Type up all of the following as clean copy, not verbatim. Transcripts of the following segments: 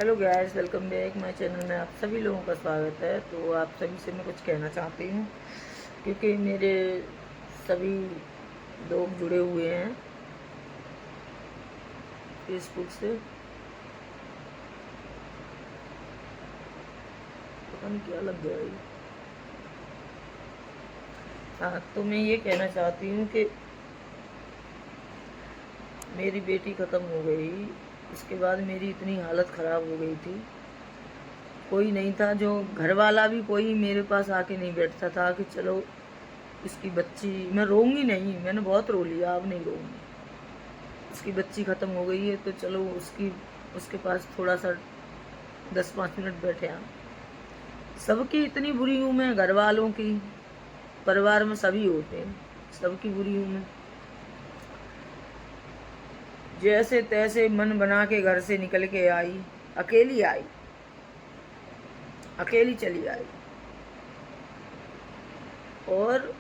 Hello guys, welcome back my channel में। आप सभी लोगों का स्वागत है। तो आप सभी से मैं कुछ कहना चाहती हूँ, क्योंकि मेरे सभी लोग जुड़े हुए हैं फेसबुक से। पता नहीं क्या लग गया ये। हाँ, तो मैं ये कहना चाहती हूँ कि मेरी बेटी ख़त्म हो गई। इसके बाद मेरी इतनी हालत ख़राब हो गई थी, कोई नहीं था, जो घर वाला भी कोई मेरे पास आके नहीं बैठता था कि चलो इसकी बच्ची, मैं रोऊंगी नहीं, मैंने बहुत रो लिया, अब नहीं रोऊंगी। उसकी बच्ची ख़त्म हो गई है तो चलो उसके पास थोड़ा सा 10-5 मिनट बैठे हम। सबकी इतनी बुरी हूँ मैं, घर वालों की, परिवार में सभी होते हैं, सबकी बुरी हूँ मैं। जैसे तैसे मन बना के घर से निकल के आई, अकेली चली आई। और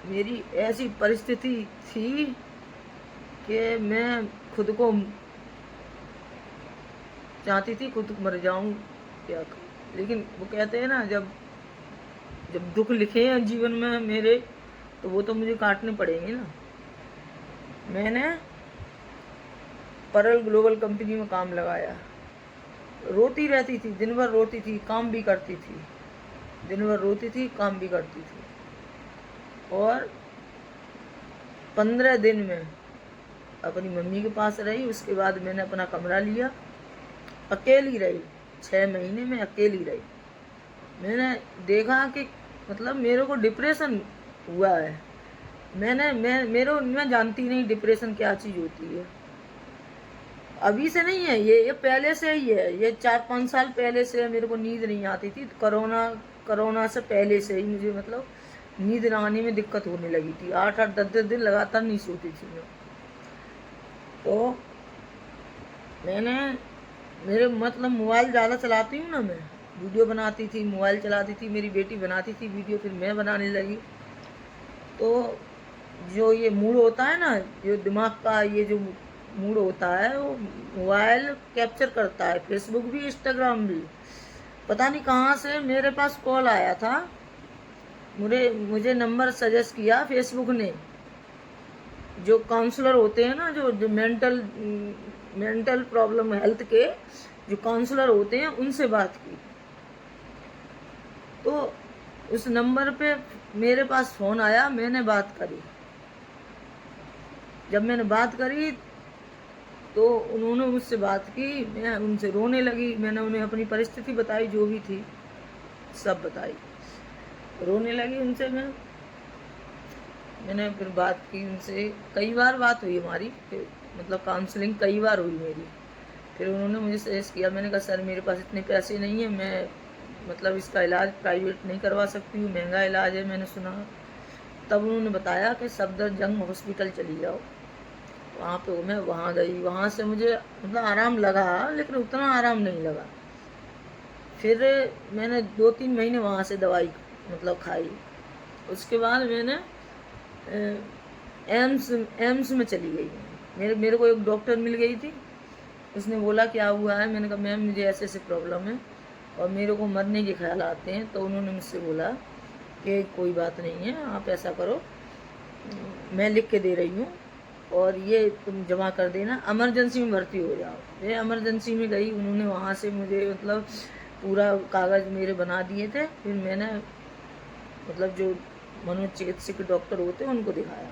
मेरी ऐसी परिस्थिति थी कि मैं खुद को चाहती थी, खुद मर जाऊं क्या करूं। लेकिन वो कहते हैं ना, जब जब दुख लिखे हैं जीवन में मेरे, तो वो तो मुझे काटने पड़ेंगे ना। मैंने परल ग्लोबल कंपनी में काम लगाया। रोती रहती थी, दिन भर रोती थी, काम भी करती थी, दिन भर रोती थी, काम भी करती थी। और 15 दिन में अपनी मम्मी के पास रही। उसके बाद मैंने अपना कमरा लिया, अकेली रही। 6 महीने में अकेली रही। मैंने देखा कि मतलब मेरे को डिप्रेशन हुआ है। मैं जानती नहीं डिप्रेशन क्या चीज़ होती है। अभी से नहीं है ये पहले से ही है। ये 4-5 साल पहले से मेरे को नींद नहीं आती थी। कोरोना से पहले से ही मुझे मतलब नींद न आने में दिक्कत होने लगी थी। 8-8 10-10 दिन लगातार नहीं सोती थी मैं। तो मैंने मेरे मतलब मोबाइल ज़्यादा चलाती हूँ ना मैं, वीडियो बनाती थी, मोबाइल चलाती थी, मेरी बेटी बनाती थी वीडियो, फिर मैं बनाने लगी। तो जो ये मूड होता है ना, जो दिमाग का ये जो मूड होता है, वो मोबाइल कैप्चर करता है। फेसबुक भी, इंस्टाग्राम भी। पता नहीं कहाँ से मेरे पास कॉल आया था। मुझे नंबर सजेस्ट किया फेसबुक ने। जो काउंसलर होते हैं ना, जो मेंटल प्रॉब्लम हेल्थ के जो काउंसलर होते हैं, उनसे बात की। तो उस नंबर पे मेरे पास फ़ोन आया, मैंने बात करी। जब मैंने बात करी तो उन्होंने मुझसे बात की, मैं उनसे रोने लगी। मैंने उन्हें अपनी परिस्थिति बताई, जो भी थी सब बताई, रोने लगी उनसे मैंने फिर बात की उनसे। कई बार बात हुई हमारी, फिर मतलब काउंसलिंग कई बार हुई मेरी। फिर उन्होंने मुझे सजेस्ट किया। मैंने कहा सर मेरे पास इतने पैसे नहीं है, मैं मतलब इसका इलाज प्राइवेट नहीं करवा सकती हूँ, महंगा इलाज है मैंने सुना। तब उन्होंने बताया कि सफदरजंग हॉस्पिटल चली जाओ। वहाँ पे मैं वहाँ गई। वहाँ से मुझे मतलब आराम लगा, लेकिन उतना आराम नहीं लगा। फिर मैंने 2-3 महीने वहाँ से दवाई मतलब खाई। उसके बाद मैंने एम्स में चली गई। मेरे को एक डॉक्टर मिल गई थी। उसने बोला क्या हुआ है। मैंने कहा मैम मुझे ऐसे ऐसे प्रॉब्लम है और मेरे को मरने के ख्याल आते हैं। तो उन्होंने मुझसे बोला कि कोई बात नहीं है, आप ऐसा करो, मैं लिख के दे रही हूँ और ये तुम जमा कर देना, इमरजेंसी में भर्ती हो जाओ। मैं इमरजेंसी में गई। उन्होंने वहाँ से मुझे मतलब पूरा कागज़ मेरे बना दिए थे। फिर मैंने मतलब जो मनोचिकित्सक डॉक्टर होते हैं उनको दिखाया।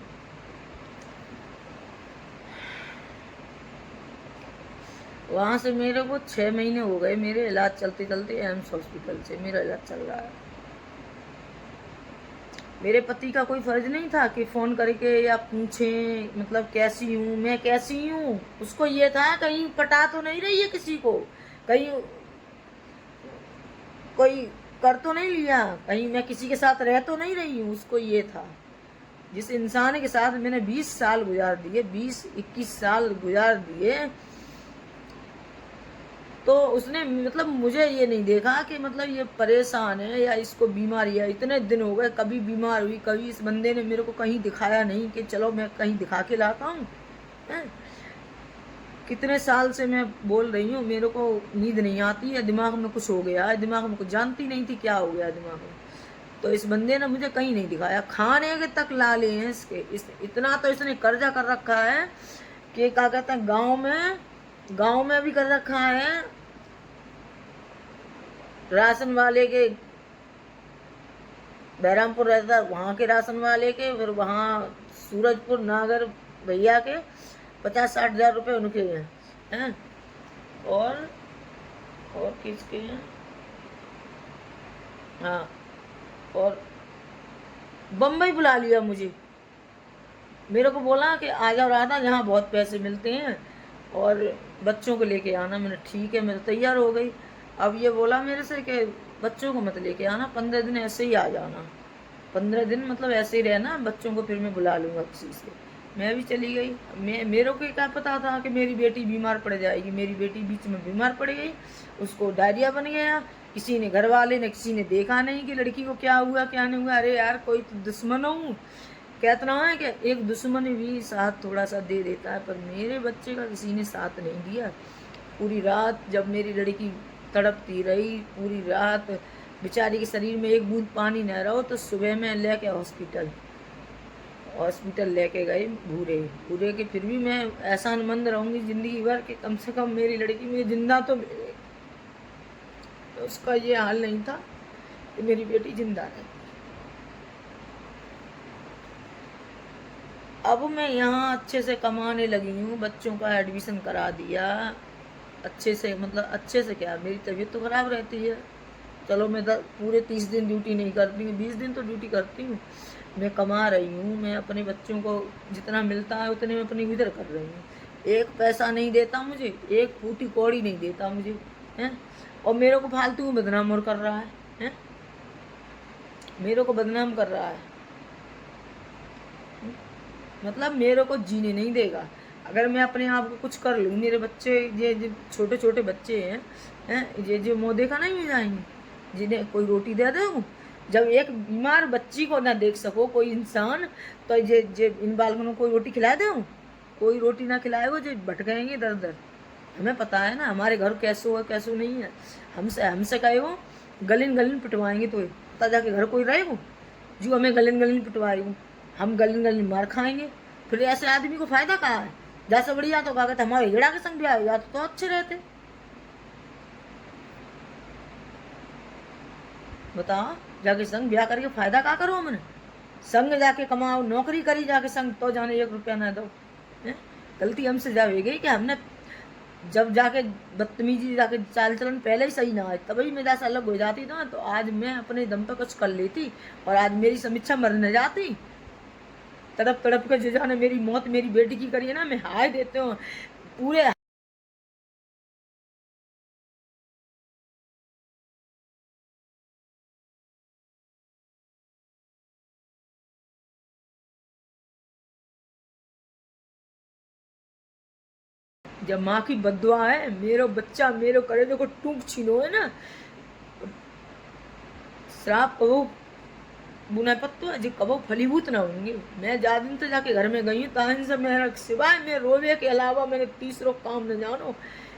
वहाँ से मेरे को 6 महीने हो गए मेरे इलाज चलते चलते। एम्स हॉस्पिटल से मेरा इलाज चल रहा है। मेरे पति का कोई फर्ज नहीं था कि फ़ोन करके या पूछें मतलब कैसी हूँ, मैं कैसी हूँ। उसको ये था कहीं पटा तो नहीं रही है किसी को, कहीं कोई कर तो नहीं लिया, कहीं मैं किसी के साथ रह तो नहीं रही हूँ। उसको ये था। जिस इंसान के साथ मैंने 20 साल गुजार दिए, 20-21 साल गुजार दिए, तो उसने मतलब मुझे ये नहीं देखा कि मतलब ये परेशान है या इसको बीमारी है। इतने दिन हो गए, कभी बीमार हुई, कभी इस बंदे ने मेरे को कहीं दिखाया नहीं कि चलो मैं कहीं दिखा के लाता हूँ, कितने साल से मैं बोल रही हूँ, मेरे को नींद नहीं आती है, दिमाग में कुछ हो गया है, दिमाग में कुछ जानती नहीं थी क्या हो गया दिमाग में। तो इस बंदे ने मुझे कहीं नहीं दिखाया, खाने के तक लाले हैं इसके। इतना तो इसने कर्जा कर रखा है कि क्या कहते हैं, गांव में भी कर रखा है, राशन वाले के, बहरामपुर रहता है वहाँ के राशन वाले के, फिर वहाँ सूरजपुर नागर भैया के 50-60 हज़ार रुपये उनके हैं। और किसके हैं, हाँ, और बम्बई बुला लिया मुझे, मेरे को बोला कि आ जाओ राधा, यहाँ बहुत पैसे मिलते हैं और बच्चों को लेके आना। मैंने ठीक है, मैं तो तैयार हो गई। अब ये बोला मेरे से कि बच्चों को मत लेके आना, 15 दिन ऐसे ही आ जाना, 15 दिन मतलब ऐसे ही रहना, बच्चों को फिर मैं बुला लूँगा किसी से। मैं भी चली गई। मेरे को क्या पता था कि मेरी बेटी बीमार पड़ जाएगी। मेरी बेटी बीच में बीमार पड़ गई, उसको डायरिया बन गया। किसी ने, घर वाले ने, किसी ने देखा नहीं कि लड़की को क्या हुआ क्या नहीं हुआ। अरे यार, कोई तो दुश्मन हूँ, कहता है कि एक दुश्मन भी साथ थोड़ा सा दे देता है, पर मेरे बच्चे का किसी ने साथ नहीं दिया। पूरी रात जब मेरी लड़की तड़पती रही, पूरी रात बेचारी के शरीर में एक बूंद पानी न रहो, तो सुबह में लेके हॉस्पिटल लेके गए भूरे के। फिर भी मैं एहसानमंद रहूँगी ज़िंदगी भर कि कम से कम मेरी लड़की में जिंदा तो मिले। तो उसका ये हाल नहीं था कि मेरी बेटी जिंदा रहे। अब मैं यहाँ अच्छे से कमाने लगी हूँ, बच्चों का एडमिशन करा दिया अच्छे से, मतलब अच्छे से क्या, मेरी तबीयत तो ख़राब रहती है। चलो मैं पूरे 30 दिन ड्यूटी नहीं करती हूँ, 20 दिन तो ड्यूटी करती हूँ। मैं कमा रही हूँ, मैं अपने बच्चों को जितना मिलता है उतने में अपनी गुजर कर रही हूँ। एक पैसा नहीं देता मुझे, एक फूटी कौड़ी नहीं देता मुझे, हैं। और मेरे को फालतू में बदनाम और कर रहा है, हैं? मेरे को बदनाम कर रहा है, मतलब मेरे को जीने नहीं देगा। अगर मैं अपने आप को कुछ कर लूँ, मेरे बच्चे, ये छोटे छोटे बच्चे हैं, ये जो मुँह देखा नहीं मिल जाएंगे, जिन्हें कोई रोटी दे दो। जब एक बीमार बच्ची को ना देख सको कोई इंसान, तो ये इन बालकों को कोई रोटी खिला दे, कोई रोटी ना खिलाए वो जो भटकेंगे दर दर। हमें पता है ना हमारे घर कैसो है कैसो नहीं है। हमसे कहे वो गलिन पिटवाएंगे, तो पता जाके घर कोई रहे वो जो हमें गलिन पिटवाए हो, हम गलिन मार खाएंगे। फिर ऐसे आदमी को फायदा कहाँ है? जैसे बढ़िया तो क्या कहते हमारे हिजड़ा के संग ब्याह हो जाते तो अच्छे रहते। बताओ, जाके संग ब्याह करके फायदा क्या करो? हमने संग जाके कमाओ, नौकरी करी जाके संग, तो जाने 1 रुपया ना दो। गलती हमसे जाएगी कि हमने जब जाके बदतमीजी जाके चाल चलन पहले ही सही ना आए, तभी मैं जैसे अलग हो जाती ना, तो आज मैं अपने दम पर कुछ कर लेती और आज मेरी समीक्षा मरने जाती। तड़प के जो जाने मेरी मौत मेरी बेटी की करी है ना, मैं हाय देते हूँ पूरे। जब माँ की बद्दुआ है, मेरो बच्चा मेरो कलेजे को टूक छीनो है ना, श्राप कबो बुना पत्तो है जो कबो फलीभूत ना होंगे। मैं जा दिन तो जाके घर में गई हूँ, ताहन से मेरा सिवाय मैं रोवे के अलावा मैंने तीसरो काम न जानो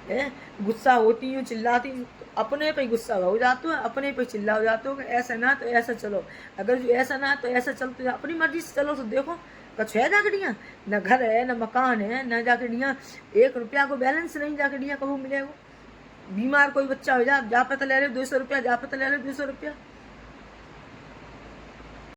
है। गुस्सा होती हूँ, चिल्लाती हूँ, अपने पे गुस्सा हो जाते हो, अपने पे चिल्ला हो जाते हो कि ऐसा ना तो ऐसा चलो, अगर जो ऐसा ना तो ऐसा चलते, अपनी मर्जी से चलो। तो देखो कछ है जाकड़ियाँ, न घर है न मकान है, न जाकड़ियाँ 1 रुपया को बैलेंस नहीं, जाकड़ियाँ कबू मिलेगा। बीमार कोई बच्चा हो जा पे तो ले रहे 200 रुपया, जा पे तो ले रहे 200 रुपया।